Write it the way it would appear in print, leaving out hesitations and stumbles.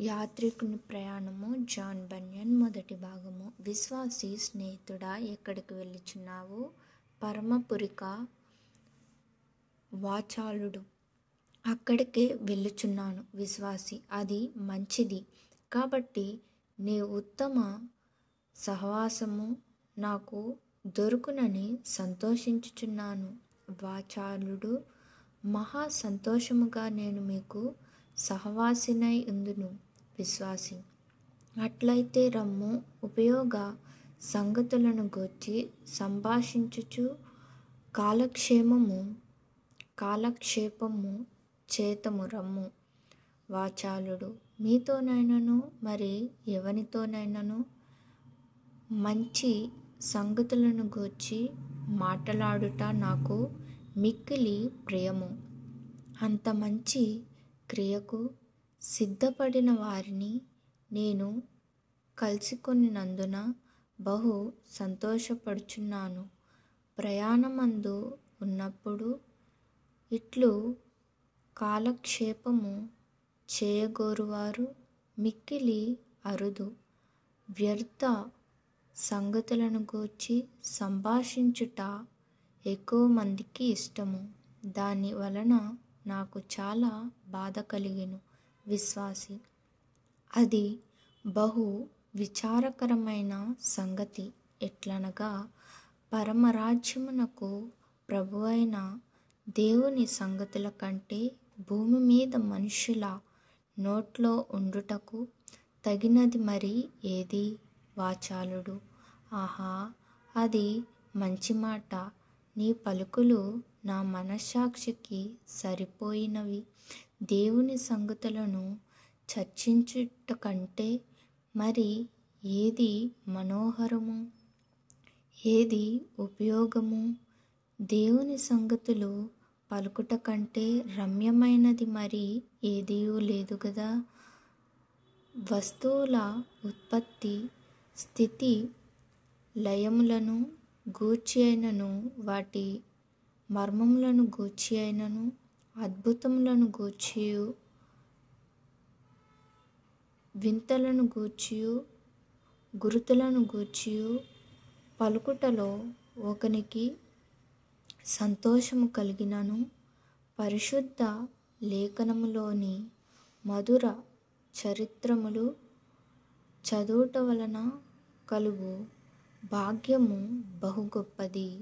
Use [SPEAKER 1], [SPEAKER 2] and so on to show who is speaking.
[SPEAKER 1] యాత్రికుని ప్రయాణము John Bunyan మొదటి భాగము. విశ్వాసి స్నేహితుడా, ఎక్కడికి వెళ్ళుచున్నావు? పరమపురిక వాచాలుడు. అక్కడికే వెళ్ళుచున్నాను విశ్వాసి. అది మంచిది కాబట్టి నీ ఉత్తమ సహవాసము నాకు దొరుకునని సంతోషించుచున్నాను. వాచాలుడు. మహా సంతోషముగా నేను మీకు సహవాసినై ఉందును. విశ్వాసి. అట్లయితే రమ్ము, ఉపయోగ సంగతులను గూర్చి సంభాషించుచు కాలక్షేపము చేతము రమ్ము. వాచాలుడు. మీతోనైనను మరి ఎవనితోనైనను మంచి సంగతులను గూర్చి మాటలాడుట నాకు మిక్కిలి ప్రియము. అంత మంచి క్రియకు సిద్ధపడిన వారిని నేను కలుసుకొనినందున బహు సంతోషపడుచున్నాను. ప్రయాణమందు ఉన్నప్పుడు ఇట్లు కాలక్షేపము చేయగోరువారు మిక్కిలి అరుదు. వ్యర్థ సంగతులను గూర్చి సంభాషించుట ఎక్కువ మందికి ఇష్టము. దాని వలన నాకు చాలా బాధ కలిగెను. విశ్వాసి. అది బహు విచారకరమైన సంగతి. ఎట్లనగా పరమరాజ్యమునకు ప్రభువైన దేవుని సంగతుల కంటే భూమి మీద మనుషుల నోట్లో ఉండుటకు తగినది మరి ఏది? వాచాలుడు. ఆహా, అది మంచి మాట. నీ పలుకులు నా మనస్సాక్షికి సరిపోయినవి. దేవుని సంగతులను చర్చించుట కంటే మరి ఏది మనోహరము, ఏది ఉపయోగము? దేవుని సంగతులు పలుకుట కంటే రమ్యమైనది మరి ఏదియూ లేదు గదా. వస్తువుల ఉత్పత్తి స్థితి లయములను గూర్చి అయినను, వాటి మర్మములను గూర్చి అయినను, అద్భుతములను గూర్చియు వింతలను గూర్చియు గురుతులను గూర్చియు పలుకుటలో ఒకనికి సంతోషము కలిగినను, పరిశుద్ధ లేఖనములోని మధుర చరిత్రములు చదువుట వలన కలుగు భాగ్యము బహు గొప్పది.